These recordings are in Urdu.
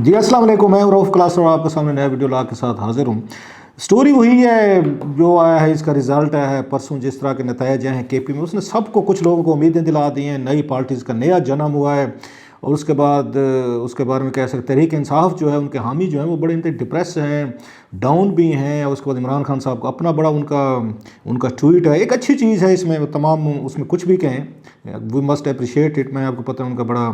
جی السلام علیکم، میں رؤف کلاس اور آپ کے سامنے نیا ویڈیو لاگ کے ساتھ حاضر ہوں۔ سٹوری وہی ہے جو آیا ہے، اس کا رزلٹ آیا ہے پرسوں، جس طرح کے نتائج ہیں کے پی میں، اس نے سب کو، کچھ لوگوں کو امیدیں دلا دی ہیں، نئی پارٹیز کا نیا جنم ہوا ہے۔ اور اس کے بعد اس کے بارے میں کہہ سکتے تحریک انصاف جو ہے، ان کے حامی جو ہیں وہ بڑے انتہائی ڈپریس ہیں، ڈاؤن بھی ہیں۔ اور اس کے بعد عمران خان صاحب کو اپنا بڑا ان کا ٹویٹ ہے، ایک اچھی چیز ہے اس میں، تمام اس میں کچھ بھی کہیں، وی مسٹ اپریشیٹ اٹ۔ میں آپ کو پتہ ہے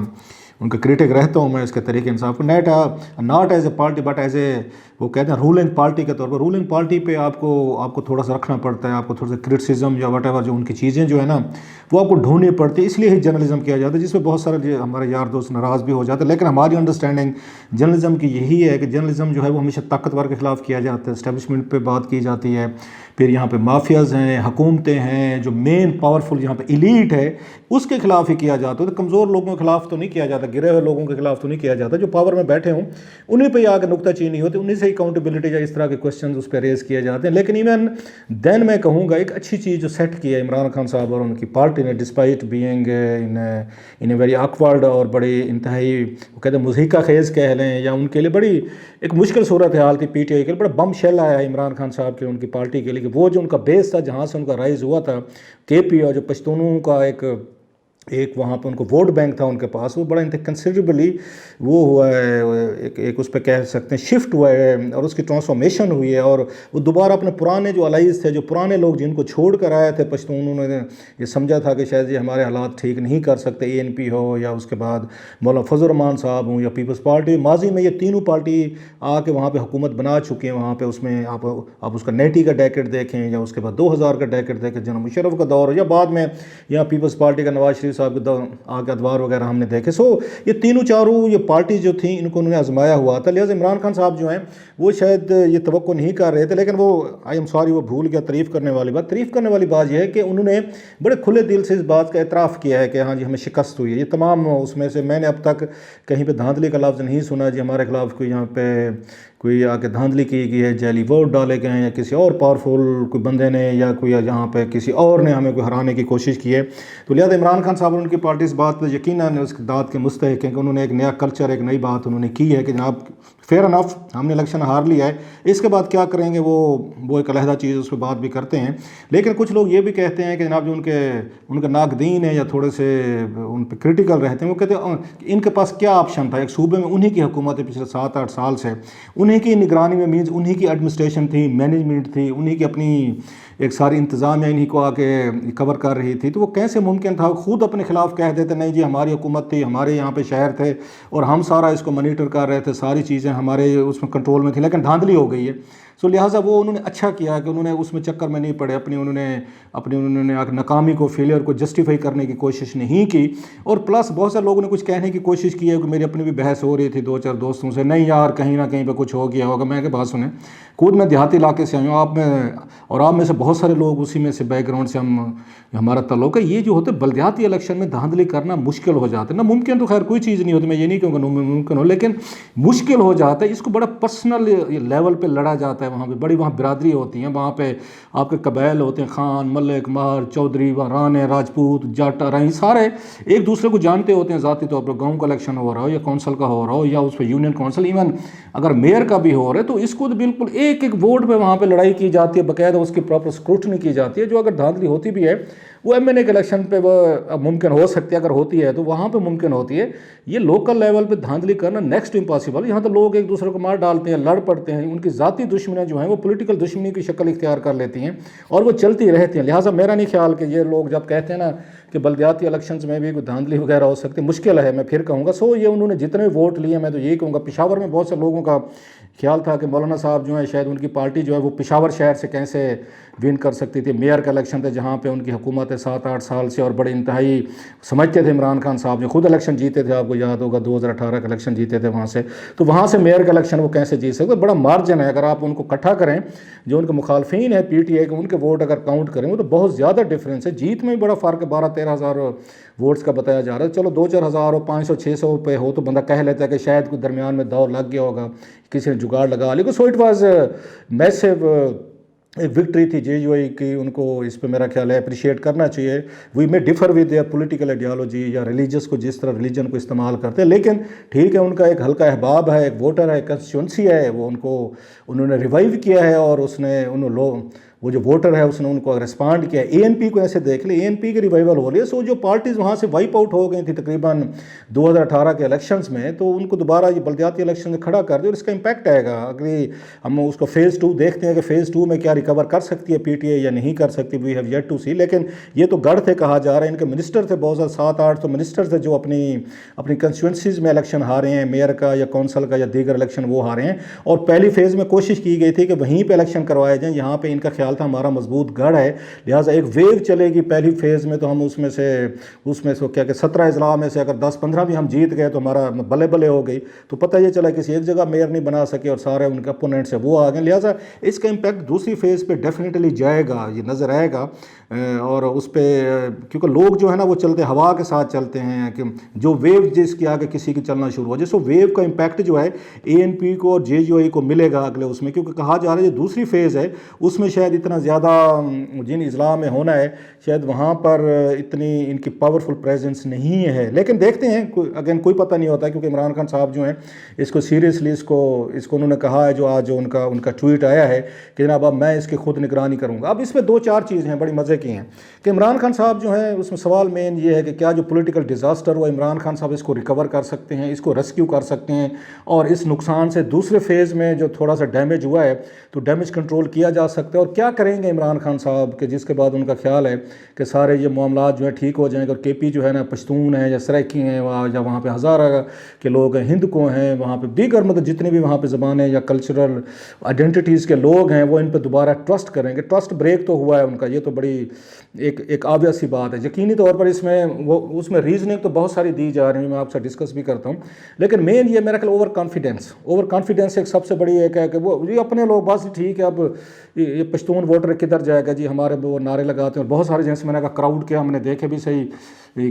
ان کا کریٹک رہتا ہوں میں اس کے تحریک انصاف کو، not as a party but as a, وہ کہتے ہیں رولنگ پارٹی کے طور پر۔ رولنگ پارٹی پہ آپ کو تھوڑا سا رکھنا پڑتا ہے، آپ کو تھوڑا سا کرٹیسزم یا واٹ ایور جو ان کی چیزیں جو ہے نا وہ آپ کو ڈھونڈنی پڑتی ہے، اس لیے ہی جرنلزم کیا جاتا ہے، جس میں بہت سارے ہمارے یار دوست ناراض بھی ہو جاتے ہیں۔ لیکن ہماری انڈرسٹینڈنگ جرنلزم کی یہی ہے کہ جرنلزم جو ہے وہ ہمیشہ طاقتور کے خلاف کیا جاتا ہے، اسٹیبلشمنٹ پہ بات کی جاتی ہے، پھر یہاں پہ مافیاز ہیں، حکومتیں ہیں، جو مین پاورفل یہاں پہ ایلیٹ ہے، اس کے خلاف ہی کیا جاتا ہے۔ تو کمزور لوگوں کے خلاف تو نہیں کیا جاتا، گرے ہوئے لوگوں کے خلاف تو نہیں کیا جاتا، جو پاور میں بیٹھے ہوں انہیں پہ آ کے نکتہ چینی ہوتی ہے، انہیں سے اکاؤنٹیبلٹی یا اس طرح کے کوشچنز اس پہ ریز کیے جاتے ہیں۔ لیکن ایون دین میں کہوں گا ایک اچھی چیز جو سیٹ کی ہے عمران خان صاحب اور ان کی پارٹی نے، despite being in a very awkward اور بڑی انتہائی، وہ کہتے ہیں مضحکہ خیز کہہ لیں، یا ان کے لیے بڑی ایک مشکل صورت حال تھی پی ٹی آئی کے لیے، بڑا بم شیل آیا ہے عمران خان صاحب کے ان کی پارٹی کے لیے، کہ وہ جو ان کا بیس تھا جہاں سے ان کا رائز ہوا تھا کے پی، اور جو پشتونوں کا ایک وہاں پہ ان کو ووٹ بینک تھا ان کے پاس، وہ بڑا کنسیڈریبلی وہ ہوا ہے، ایک اس پہ کہہ سکتے ہیں شفٹ ہوا ہے، اور اس کی ٹرانسفارمیشن ہوئی ہے، اور وہ دوبارہ اپنے پرانے جو الائز تھے، جو پرانے لوگ جن کو چھوڑ کر آئے تھے پشتون، انہوں نے یہ سمجھا تھا کہ شاید یہ ہمارے حالات ٹھیک نہیں کر سکتے، اے این پی ہو یا اس کے بعد مولانا فضل الرحمان صاحب ہوں یا پیپلز پارٹی، ماضی میں یہ تینوں پارٹی آ کے وہاں پہ حکومت بنا چکی ہیں وہاں پہ، اس میں آپ اس کا 90 کا ڈیکٹ دیکھیں، یا اس کے بعد 2000 کا ڈیکٹ دیکھیں جناب مشرف کا دور، یا بعد میں یہاں پیپلز پارٹی کا نواز شریف صاحب کے آگے ادوار وغیرہ ہم نے دیکھے۔ یہ تینوں چاروں یہ پارٹی جو تھیں ان کو انہوں نے آزمایا ہوا تھا، لہٰذا عمران خان صاحب جو ہیں وہ شاید یہ توقع نہیں کر رہے تھے، لیکن وہ آئی ایم سوری وہ بھول گیا تعریف کرنے والی بات یہ ہے کہ انہوں نے بڑے کھلے دل سے اس بات کا اعتراف کیا ہے کہ ہاں جی ہمیں شکست ہوئی ہے۔ یہ تمام اس میں سے میں نے اب تک کہیں پہ دھاندلی کا لفظ نہیں سنا جی ہمارے خلاف کوئی یہاں پہ کوئی آ کے دھاندلی کی گئی ہے، جعلی ووٹ ڈالے گئے ہیں، یا کسی اور پاورفل کوئی بندے نے یا کوئی یہاں پہ کسی اور نے ہمیں کوئی ہرانے کی کوشش کی ہے۔ تو لہٰذا عمران خان صاحب اور ان کی پارٹی اس بات پہ یقیناً اس داد کے مستحق ہیں کہ انہوں نے ایک نیا کلچر، ایک نئی بات انہوں نے کی ہے کہ جناب فیئر انف ہم نے الیکشن ہار لیا ہے، اس کے بعد کیا کریں گے وہ ایک علیحدہ چیز، اس پہ بات بھی کرتے ہیں۔ لیکن کچھ لوگ یہ بھی کہتے ہیں کہ جناب جو ان کے ناقدین ہیں یا تھوڑے سے ان پہ کرٹیکل رہتے ہیں، وہ کہتے ہیں ان کے پاس کیا آپشن تھا، ایک صوبے میں انہی کی حکومت ہے پچھلے 7-8 سال سے، انہی کی نگرانی میں، مینز انہی کی ایڈمنسٹریشن تھی، مینجمنٹ تھی، انہی کی اپنی ایک ساری انتظامیہ انہی کو آ کے کور کر رہی تھی، تو وہ کیسے ممکن تھا خود اپنے خلاف کہہ دیتے نہیں جی ہماری حکومت تھی، ہمارے یہاں پہ شہر تھے اور ہم سارا اس کو مانیٹر کر رہے تھے، ساری چیزیں ہمارے اس میں کنٹرول میں تھیں، لیکن دھاندلی ہو گئی ہے۔ لہٰذا وہ انہوں نے اچھا کیا کہ انہوں نے اس میں چکر میں نہیں پڑے، انہوں نے ناکامی کو، فیلئر کو جسٹیفائی کرنے کی کوشش نہیں کی۔ اور پلس بہت سے لوگوں نے کچھ کہنے کی کوشش کی ہے کہ میری اپنی بھی بحث ہو رہی تھی 2-4 دوستوں سے، نہیں یار کہیں نہ کہیں پہ کچھ ہو گیا ہوگا۔ میں کہ بات سنیں، خود میں دیہاتی علاقے سے آئی ہوں، آپ میں سے بہت سارے لوگ اسی میں سے بیک گراؤنڈ سے ہمارا تعلق ہے۔ یہ جو ہوتے بلدیاتی الیکشن میں دھاندلی کرنا مشکل ہو جاتا ہے نا، ممکن تو خیر کوئی چیز نہیں ہوتی، میں یہ نہیں کہوں گا ممکن ہو، لیکن مشکل ہو جاتا ہے۔ اس کو بڑا پرسنل لیول پہ لڑا جاتا ہے، وہاں پہ بڑی برادری ہوتی ہیں، وہاں پہ آپ کے قبائل ہوتے ہیں، خان، ملک، مہر، چودھری، رانے، راجپوت، جاٹ، راہی، سارے ایک دوسرے کو جانتے ہوتے ہیں ذاتی طور پر، گاؤں کا الیکشن ہو رہا ہو یا کونسل کا ہو رہا ہو یا اس پہ یونین کونسل، ایون اگر میئر کا بھی ہو رہا ہے تو اس کو بالکل ایک ووٹ پہ وہاں پہ لڑائی کی جاتی ہے، باقاعدہ اس کی پراپر اسکروٹنی کی جاتی ہے۔ جو اگر دھاندلی ہوتی بھی ہے وہ ایم این اے کے الیکشن پہ وہ ممکن ہو سکتی ہے، اگر ہوتی ہے تو وہاں پہ ممکن ہوتی ہے۔ یہ لوکل لیول پہ دھاندلی کرنا نیکسٹ امپاسبل۔ یہاں تو لوگ ایک دوسرے کو مار ڈالتے ہیں، لڑ پڑتے ہیں، ان کی ذاتی دشمنیاں جو ہیں وہ پولیٹیکل دشمنی کی شکل اختیار کر لیتی ہیں اور وہ چلتی رہتی ہیں۔ لہٰذا میرا نہیں خیال کہ یہ لوگ جب کہتے ہیں نا کہ بلدیاتی الیکشنز میں بھی کوئی دھاندلی وغیرہ ہو سکتی ہے، مشکل ہے، میں پھر کہوں گا۔ یہ انہوں نے جتنے ووٹ لیے، میں تو یہی کہوں گا، پشاور میں بہت سے لوگوں کا خیال تھا کہ مولانا صاحب جو ہیں شاید ان کی پارٹی جو ہے وہ پشاور شہر سے کیسے ون کر سکتی تھی۔ میئر کا الیکشن تھا جہاں پہ ان کی حکومت ہے 7-8 سال سے، اور بڑے انتہائی سمجھتے تھے عمران خان صاحب نے خود الیکشن جیتے تھے، آپ کو یاد ہوگا 2018 کا الیکشن جیتے تھے وہاں سے، تو وہاں سے میئر کا الیکشن وہ کیسے جیت سکتے، بڑا مارجن ہے۔ اگر آپ ان کو اکٹھا کریں جو ان کے مخالفین ہیں پی ٹی آئی کے، ان کے ووٹ اگر کاؤنٹ کریں وہ تو بہت زیادہ ڈفرینس ہے، جیت میں بھی بڑا فرق ہے، 12-13 ہزار ووٹس کا بتایا جا رہا ہے۔ چلو 2-4 ہزار ہو، 500-600 پہ ہو تو بندہ کہہ لیتا ہے کہ شاید کوئی درمیان میں دور لگ گیا ہوگا، کسی نے جگاڑ لگا، لیکن سو اٹ واز میسو ایک وکٹری تھی JUI کی، ان کو اس پہ میرا خیال ہے اپریشیٹ کرنا چاہیے. We may differ with their political ideology یا ریلیجس کو جس طرح ریلیجن کو استعمال کرتے ہیں، لیکن ٹھیک ہے ان کا ایک ہلکا احباب ہے، ایک ووٹر ہے، ایک کنسٹیچوئنسی ہے، وہ انہوں نے ریوائیو کیا ہے، اور اس نے وہ جو ووٹر ہے اس نے ان کو ریسپانڈ کیا. ANP کو ایسے دیکھ لیں، ANP کی ریوائیول ہو رہی ہے. سو جو پارٹیز وہاں سے وائپ آؤٹ ہو گئی تھی تقریباً 2018 کے الیکشنز میں، تو ان کو دوبارہ یہ بلدیاتی الیکشن میں کھڑا کر دیا، اور اس کا امپیکٹ آئے گا. اگر ہم اس کو فیز 2 دیکھتے ہیں کہ فیز 2 میں کیا ریکور کر سکتی ہے PTI یا نہیں کر سکتی، وی ہیو یٹ ٹو سی. لیکن یہ تو گڑھ تھے کہا جا رہا ہے، ان کے منسٹر تھے بہت سارے، 7-8 تو منسٹر تھے جو اپنی کنسٹیچوئنسیز میں الیکشن ہارے ہیں، میئر کا یا کونسل کا یا دیگر الیکشن وہ ہارے ہیں. اور پہلی فیز میں کوشش کی گئی تھی کہ وہیں پہ الیکشن کروائے جائیں، یہاں پہ ان کا خیال تھا ہمارا مضبوط گڑھ ہے، لہٰذا ایک ویو چلے گی پہلی فیز میں، تو ہم اس میں سے کیا کہ 17 اضلاع میں سے اگر 10-15 بھی ہم جیت گئے تو ہمارا بلے بلے ہو گئی. تو پتہ یہ چلا کسی ایک جگہ میئر نہیں بنا سکے اور سارے ان کے اپوننٹ سے وہ آ گئے. لہٰذا اس کا امپیکٹ دوسری فیز پہ ڈیفینیٹلی جائے گا، یہ نظر آئے گا. اور اس پہ کیونکہ لوگ جو ہے نا وہ چلتے ہوا کے ساتھ چلتے ہیں، کہ جو ویو جس کے آگے کسی کی چلنا شروع ہو جائے، سو ویو کا امپیکٹ جو ہے ANP کو اور JUI کو ملے گا اگلے اس میں. کیونکہ کہا جا رہا ہے جو دوسری فیز ہے اس میں شاید اتنا زیادہ جن اضلاع میں ہونا ہے شاید وہاں پر اتنی ان کی پاورفل پریزنس نہیں ہے. لیکن دیکھتے ہیں، اگین کوئی پتہ نہیں ہوتا، کیونکہ عمران خان صاحب جو ہیں اس کو سیریسلی اس کو انہوں نے کہا ہے، جو آج ان کا ٹویٹ آیا ہے کہ جناب اب میں اس کی خود نگرانی کروں گا. اب اس میں 2-4 چیزیں ہیں بڑی مزے کی ہیں کہ عمران خان صاحب جو ہیں اس میں سوال مین یہ ہے کہ کیا جو پولیٹیکل ڈیزاسٹر ہوا عمران خان صاحب اس کو ریکور کر سکتے ہیں، اس کو ریسکیو کر سکتے ہیں، اور اس نقصان سے دوسرے فیز میں جو تھوڑا سا ڈیمیج ہوا ہے تو ڈیمیج کنٹرول کیا جا سکتا ہے. اور کیا کریں گے عمران خان صاحب کہ جس کے بعد ان کا خیال ہے کہ سارے یہ معاملات جو ہیں ٹھیک ہو جائیں گے. اور KP جو ہے نا پشتون ہیں یا سرائکی ہیں یا وہاں پہ ہزارہ کے لوگ ہیں، ہند کو ہیں وہاں پہ، دیگر مطلب جتنے بھی وہاں پہ زبانیں یا کلچرل آئیڈینٹیٹیز کے لوگ ہیں، وہ ان پہ دوبارہ ٹرسٹ کریں گے. ٹرسٹ بریک تو ہوا ہے ان کا، یہ تو بڑی ایک آبیہ سی بات ہے. یقینی طور پر اس میں ریزننگ تو بہت ساری دی جا رہی ہیں، میں آپ سے ڈسکس بھی کرتا ہوں. لیکن مین یہ میرا خیال اوور کانفیڈنس ایک سب سے بڑی ایک ہے کہ وہ یہ اپنے لوگ بس ٹھیک ہے، اب یہ پشتون ووٹر کدھر جائے گا جی، ہمارے وہ نعرے لگاتے ہیں. اور بہت سارے جیسے میں نے کہا کراؤڈ کے ہم نے دیکھے بھی صحیح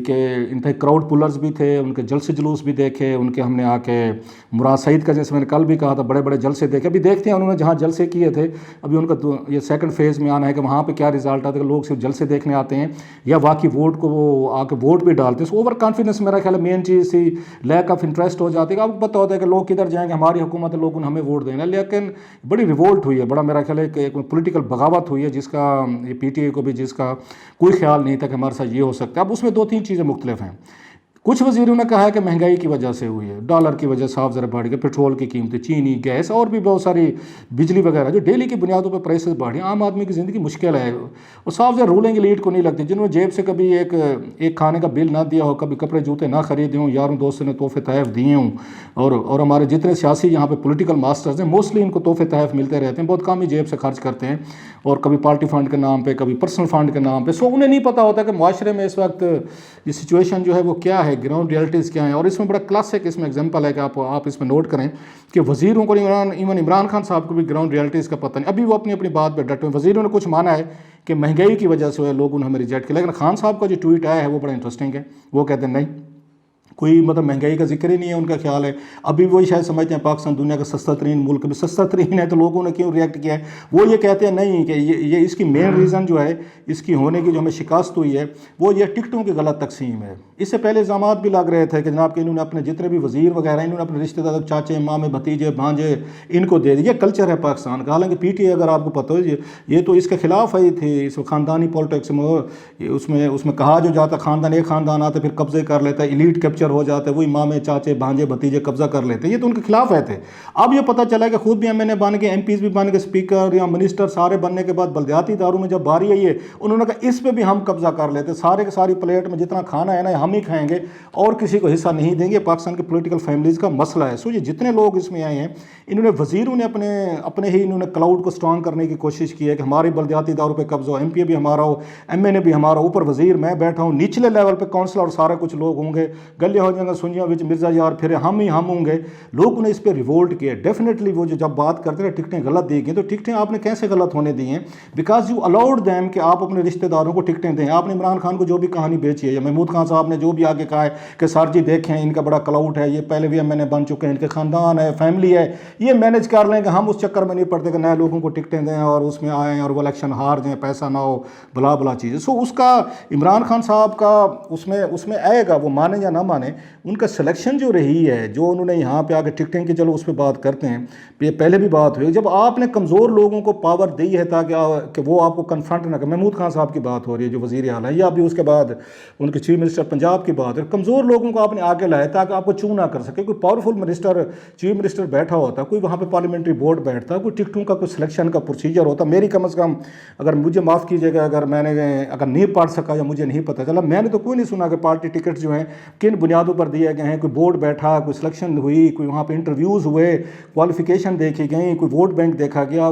کہ ان پہ کراؤڈ پولرز بھی تھے، ان کے جلسے جلوس بھی دیکھے ان کے. ہم نے آ کے مراد سعید کا جیسے میں نے کل بھی کہا تھا بڑے بڑے جلسے دیکھے. ابھی دیکھتے ہیں انہوں نے جہاں جلسے کیے تھے، ابھی ان کا یہ سیکنڈ فیز میں آنا ہے کہ وہاں پہ کیا رزلٹ آتا ہے، کہ لوگ صرف جلسے دیکھنے آتے ہیں یا واقعی ووٹ کو وہ آ کے ووٹ بھی ڈالتے ہیں. سو اوور کانفیڈنس میرا خیال ہے مین چیز تھی، لیک آف انٹرسٹ ہو جاتی ہے. آپ کو پتہ ہوتا ہے کہ لوگ کدھر جائیں گے، ہماری حکومت ہے، لوگوں نے ہمیں ووٹ دینا. لیکن بڑی ریوولٹ ہوئی ہے، بڑا میرا خیال ہے کہ ایک پولیٹیکل بغاوت ہوئی ہے جس کا یہ PTI کو بھی جس کا کوئی خیال نہیں تھا کہ ہمارے ساتھ یہ ہو سکتا ہے. اب اس میں 2-3 چیزیں مختلف ہیں. کچھ وزیروں نے کہا ہے کہ مہنگائی کی وجہ سے ہوئی ہے، ڈالر کی وجہ سے ذرا بڑھ گئے، پیٹرول کی قیمتیں، چینی، گیس اور بھی بہت ساری بجلی وغیرہ جو ڈیلی کی بنیادوں پہ پرائسز بڑھ ہیں. عام آدمی کی زندگی مشکل ہے، اور صاف ذرا رولنگ ایلیٹ کو نہیں لگتی، جنہوں نے جیب سے کبھی ایک کھانے کا بل نہ دیا ہو، کبھی کپڑے جوتے نہ خریدے ہوں، یاروں دوستوں نے تحفے تحائف دیے ہوں. اور ہمارے جتنے سیاسی یہاں پہ پولیٹیکل ماسٹرز ہیں موسٹلی ان کو تحفے تحائف ملتے رہتے ہیں، بہت کم ہی جیب سے خرچ کرتے ہیں، اور کبھی پارٹی فنڈ کے نام پہ، کبھی پرسنل فنڈ کے نام پہ. سو انہیں نہیں پتہ ہوتا کہ معاشرے میں اس وقت یہ سچویشن جو ہے وہ کیا ہے، گراؤنڈ ریئلٹیز کیا ہیں. اور اس میں بڑا کلاسک اس میں ایگزامپل ہے کہ آپ اس میں نوٹ کریں کہ وزیروں کو ایون عمران خان صاحب کو بھی گراؤنڈ ریئلٹیز کا پتہ نہیں. ابھی وہ اپنی بات پہ ڈٹے ہیں. وزیروں نے کچھ مانا ہے کہ مہنگائی کی وجہ سے لوگوں نے ہمیں ریجیکٹ کیا، لیکن خان صاحب کا جو ٹویٹ آیا ہے وہ بڑا انٹرسٹنگ ہے. وہ کہتے ہیں نہیں، کوئی مطلب مہنگائی کا ذکر ہی نہیں ہے. ان کا خیال ہے ابھی وہی شاید سمجھتے ہیں پاکستان دنیا کا سستا ترین ملک، بھی سستا ترین ہے تو لوگوں نے کیوں ریئیکٹ کیا ہے. وہ یہ کہتے ہیں نہیں کہ یہ اس کی مین ریزن جو ہے اس کی ہونے کی جو ہمیں شکست ہوئی ہے وہ یہ ٹکٹوں کی غلط تقسیم ہے. اس سے پہلے الزامات بھی لگ رہے تھے کہ جناب کہ انہوں نے اپنے جتنے بھی وزیر وغیرہ انہوں نے اپنے رشتہ دار چاچے مامے بھتیجے بھانجے ان کو دے دی. یہ کلچر ہے پاکستان کا. حالانکہ PTI اگر آپ کو پتہ ہو یہ تو اس کے خلاف آئی تھی، اس خاندانی پالیٹکس میں اس میں کہا جو جاتا خاندان ایک خاندان آتا پھر قبضے کر لیتا ہے، ایلیٹ کیپچر ہو جاتا ہے، وہی مامے چاچے بھانجے بھتیجے قبضہ کر لیتے. یہ تو ان کے خلاف آئے تھے. اب یہ پتہ چلا کہ خود بھی MNA بن کے MPs بھی بن کے اسپیکر یا منسٹر سارے بننے کے بعد بلدیاتی اداروں میں جب باری آئی ہے انہوں نے کہا اس پہ بھی ہم قبضہ کر لیتے، سارے کے ساری پلیٹ میں جتنا کھانا ہے نا ہم ہی کھائیں گے اور کسی کو حصہ نہیں دیں گے. پاکستان کے پولیٹیکل فیملیز کا مسئلہ ہے. سو یہ جتنے لوگ اس میں آئے ہیں انہوں نے وزیروں نے اپنے ہی انہوں نے کلاؤڈ کو سٹرانگ کرنے کی کوشش کی ہے کہ ہماری بلدیاتی اداروں پہ قبضہ ہو، MPA بھی ہمارا ہو، MNA بھی ہمارا، اوپر وزیر میں بیٹھا ہوں، نچلے لیول پہ کونسلر اور سارے کچھ لوگ ہوں گے، گلیاں ہو جائیں گے سنجیاں وچ مرزا یار پھر ہم ہی ہم ہوں گے. لوگوں نے اس پہ ریوولٹ کیا. ڈیفینیٹلی وہ جو جب بات کرتے ہیں ٹکٹیں غلط دی گئی تو ٹکٹیں آپ نے کیسے غلط ہونے دی ہیں؟ بیکاز یو الاؤڈ دیم کہ آپ اپنے رشتہ داروں کو ٹکٹیں دیں. آپ نے عمران خان کو جو بھی کہانی بیچی ہے یا محمود خان صاحب نے جو بھی آگے کہا ہے کہ سر جی دیکھیں ان کا بڑا کلاؤٹ ہے, یہ پہلے بھی ایم این اے بن چکے ہیں, ان کے خاندان ہے, فیملی ہے, یہ مینیج کر لیں کہ ہم اس چکر میں نہیں پڑتے کہ نئے لوگوں کو ٹکٹیں دیں اور اس میں آئیں اور وہ الیکشن ہار جائیں, پیسہ نہ ہو, بلا بلا چیزیں. سو اس کا عمران خان صاحب کا اس میں آئے گا, وہ مانے یا نہ مانے, ان کا سلیکشن جو رہی ہے, جو انہوں نے یہاں پہ آ کے ٹکٹیں کی, چلو اس پہ بات کرتے ہیں. یہ پہلے بھی بات ہوئی جب آپ نے کمزور لوگوں کو پاور دی ہے تاکہ وہ آپ کو کنفرنٹ نہ کریں. محمود خان صاحب کی بات ہو رہی ہے جو وزیر اعلیٰ ہے, یا ابھی اس کے بعد ان کے چیف منسٹر پنجاب کی بات ہے. کمزور لوگوں کو آپ نے آگے لایا تاکہ آپ کو چوں نہ کر سکے. کوئی پاورفل منسٹر, چیف منسٹر بیٹھا ہوتا, کوئی وہاں پہ پارلیمنٹری بورڈ بیٹھتا, کوئی ٹکٹوں کا کوئی سلیکشن کا پروسیجر ہوتا. میری کم از کم, اگر مجھے معاف کیجیے گا اگر میں نے اگر نہیں پڑھ سکا یا مجھے نہیں پتہ چلا, میں نے تو کوئی نہیں سنا کہ پارٹی ٹکٹ جو ہیں کن بنیادوں پر دیے گئے ہیں. کوئی بورڈ بیٹھا, کوئی سلیکشن ہوئی, کوئی وہاں پہ انٹرویوز ہوئے, کوالیفیکیشن دیکھی گئی, کوئی ووٹ بینک دیکھا گیا,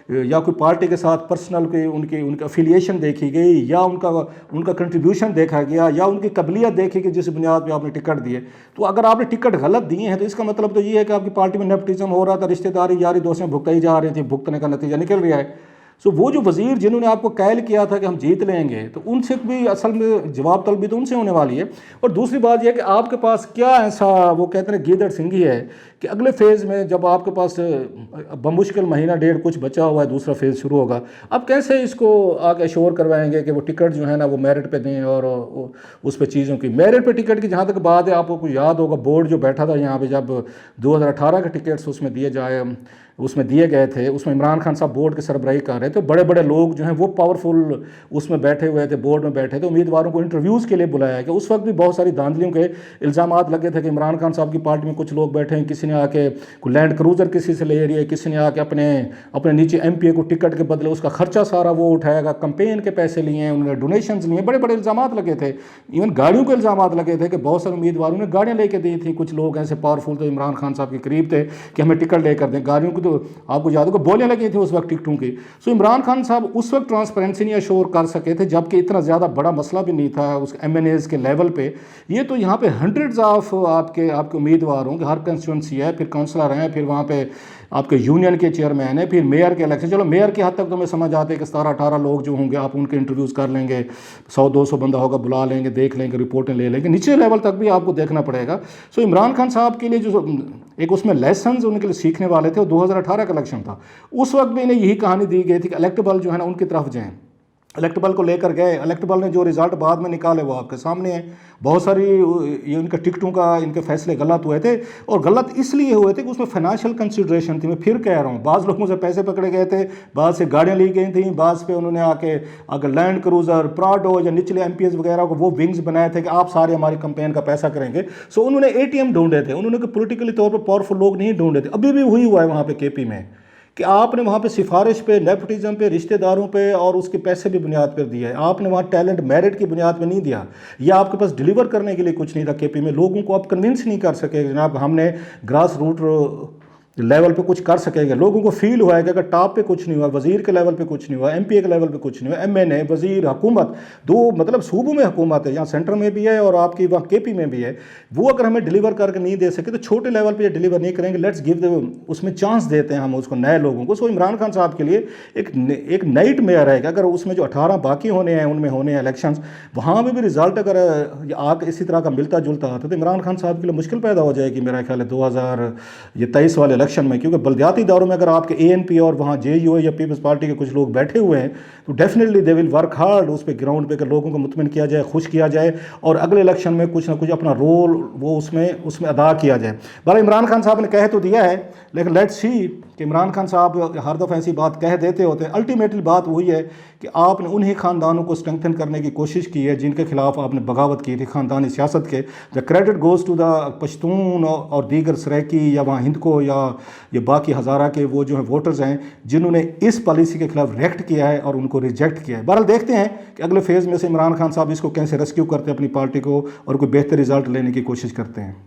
یا کوئی پارٹی کے ساتھ پرسنل ان کی افیلیشن دیکھی گئی, یا ان کا کنٹریبیوشن دیکھا گیا, یا ان کی قبلیت دیکھی گئی جس بنیاد پہ آپ نے ٹکٹ دیے. تو اگر آپ نے ٹکٹ غلط دیے ہیں تو اس کا مطلب تو یہ ہے کہ آپ کی پارٹی میں نیپوٹزم ہو رہا تھا, رشتہ داری یاری دوستیں بھگتائی جا رہی تھی, بھگتنے کا نتیجہ نکل رہا ہے. سو وہ جو وزیر جنہوں نے آپ کو قائل کیا تھا کہ ہم جیت لیں گے, تو ان سے بھی اصل میں جواب طلبی تو ان سے ہونے والی ہے. اور دوسری بات یہ ہے کہ آپ کے پاس کیا ایسا, وہ کہتے ہیں گیدڑ سنگھی ہے کہ اگلے فیز میں جب آپ کے پاس بمشکل مہینہ ڈیڑھ کچھ بچا ہوا ہے, دوسرا فیز شروع ہوگا, آپ کیسے اس کو آگے شور کروائیں گے کہ وہ ٹکٹ جو ہے نا وہ میرٹ پہ دیں اور اس پہ چیزوں کی میرٹ پہ ٹکٹ کی جہاں تک بات ہے, آپ کو یاد ہوگا بورڈ جو بیٹھا تھا یہاں پہ جب 2018 کے ٹکٹس اس میں دیے گئے تھے, اس میں عمران خان صاحب بورڈ کے سربراہی کر رہے تھے. بڑے بڑے لوگ جو ہیں وہ پاورفل اس میں بیٹھے ہوئے تھے, بورڈ میں بیٹھے تھے, امیدواروں کو انٹرویوز کے لیے بلایا کہ اس وقت بھی بہت ساری دھاندلیوں کے الزامات لگے تھے کہ عمران خان صاحب کی پارٹی میں کچھ لوگ بیٹھے ہیں, کسی نے آ کے کوئی لینڈ کروزر کسی سے لے رہی ہے, کسی نے آ کے اپنے نیچے ایم پی اے کو ٹکٹ کے بدلے اس کا خرچہ سارا وہ اٹھائے گا, کمپین کے پیسے لیے ہیں, انہوں نے ڈونیشنز لیے ہیں, بڑے بڑے الزامات لگے تھے. ایون گاڑیوں کے الزامات لگے تھے کہ بہت سارے امیدواروں نے گاڑیاں لے کے دی تھیں, کچھ لوگ ایسے پاورفل تھے عمران خان صاحب کے قریب تھے کہ ہمیں ٹکٹ لے کر دیں. گاڑیوں کو تو آپ کو یاد ہوگا بولیاں لگی تھیں اس وقت ٹکٹوں کی. سو عمران خان صاحب اس وقت ٹرانسپیرنسی نہیں اشور کر سکے تھے, جبکہ اتنا زیادہ بڑا مسئلہ بھی نہیں تھا اس ایم این ایز کے لیول پہ. یہ تو یہاں پہ ہنڈریڈز آف آپ کے امیدوار ہوں کہ ہر کنسٹیچوئنسی ہے, پھر کونسلر ہیں, پھر وہاں پہ آپ کے یونین کے چیئرمین ہیں, پھر میئر کے الیکشن. چلو میئر کی حد تک تو میں سمجھ آتے کہ 17-18 لوگ جو ہوں گے آپ ان کے انٹرویوز کر لیں گے, 100-200 بندہ ہوگا, بلا لیں گے, دیکھ لیں گے, رپورٹیں لے لیں گے. نیچے لیول تک بھی آپ کو دیکھنا پڑے گا. سو عمران خان صاحب کے لیے جو ایک اس میں لیسنز ان کے لیے سیکھنے والے تھے, وہ 2018 کا الیکشن تھا. اس وقت بھی انہیں یہی کہانی دی گئی تھی کہ الیکٹیبل جو ہے نا ان کی طرف جائیں. الیکٹیبل کو لے کر گئے, الیکٹیبل نے جو رزلٹ بعد میں نکالے وہ آپ کے سامنے ہیں. بہت ساری یہ ان کے ٹکٹوں کا ان کے فیصلے غلط ہوئے تھے, اور غلط اس لیے ہوئے تھے کہ اس میں فائنانشیل کنسیڈریشن تھی. میں پھر کہہ رہا ہوں, بعض لوگوں سے پیسے پکڑے گئے تھے, بعض سے گاڑیاں لی گئی تھیں, بعض پہ انہوں نے آ کے اگر لینڈ کروزر, پراڈو یا نچلے ایم پی ایس وغیرہ کو وہ ونگز بنائے تھے کہ آپ سارے ہماری کمپین کا پیسہ کریں گے. سو انہوں نے اے ٹی ایم ڈھونڈے تھے, انہوں نے پولیٹیکلی طور پر پاورفل لوگ نہیں ڈھونڈے تھے. ابھی بھی وہی ہوا ہے وہاں پہ کے پی میں کہ آپ نے وہاں پہ سفارش پہ, نیپوٹزم پہ, رشتہ داروں پہ اور اس کے پیسے بھی بنیاد پر دیا ہے. آپ نے وہاں ٹیلنٹ میرٹ کی بنیاد پہ نہیں دیا, یا آپ کے پاس ڈیلیور کرنے کے لیے کچھ نہیں تھا. کے پی میں لوگوں کو آپ کنونس نہیں کر سکے جناب ہم نے گراس روٹ لیول پہ کچھ کر سکے گا. لوگوں کو فیل ہوا ہے کہ اگر ٹاپ پہ کچھ نہیں ہوا, وزیر کے لیول پہ کچھ نہیں ہوا, ایم پی اے کے لیول پہ کچھ نہیں ہوا, ایم این اے, وزیر, حکومت, دو مطلب صوبوں میں حکومت ہے, یہاں سینٹر میں بھی ہے اور آپ کی وہاں کے پی میں بھی ہے, وہ اگر ہمیں ڈیلیور کر کے نہیں دے سکے تو چھوٹے لیول پہ یہ ڈیلیور نہیں کریں گے. لیٹس گیو دیم, اس میں چانس دیتے ہیں ہم اس کو, نئے لوگوں کو. سو عمران خان صاحب کے لیے ایک نائٹ میئر ہے کہ اگر اس میں جو 18 باقی ہونے ہیں ان میں ہونے ہیں الیکشنز, وہاں بھی رزلٹ اگر آگ اسی طرح کا ملتا جلتا آتا تو عمران خان صاحب کے لیے مشکل پیدا ہو جائے گی میرا خیال ہے 2023 والے الیکشن میں. کیونکہ بلدیاتی دوروں میں اگر آپ کے اے این پی اور وہاں جے یو اے یا پیپلز پارٹی کے کچھ لوگ بیٹھے ہوئے ہیں تو definitely they will work hard اس پہ گراؤنڈ پہ کہ لوگوں کو مطمئن کیا جائے, خوش کیا جائے, اور اگلے الیکشن میں کچھ نہ کچھ اپنا رول وہ اس میں ادا کیا جائے. بھائی عمران خان صاحب نے کہہ تو دیا ہے, لیکن لیٹس سی کہ عمران خان صاحب ہر دفعہ ایسی بات کہہ دیتے ہوتے ہیں. الٹیمیٹلی بات وہی ہے کہ آپ نے انہی خاندانوں کو اسٹرینگتھن کرنے کی کوشش کی ہے جن کے خلاف آپ نے بغاوت کی تھی خاندانی سیاست کے. The credit goes to the Pashtun اور دیگر سریکی یا وہاں ہند کو یا یہ باقی ہزارہ کے وہ جو ہیں ووٹرز ہیں جنہوں نے اس پالیسی کے خلاف ریئیکٹ کیا ہے اور ان کو ریجیکٹ کیا ہے. بہرحال دیکھتے ہیں کہ اگلے فیز میں سے عمران خان صاحب اس کو کیسے ریسکیو کرتے ہیں اپنی پارٹی کو اور کوئی بہتر رزلٹ لینے کی کوشش کرتے ہیں.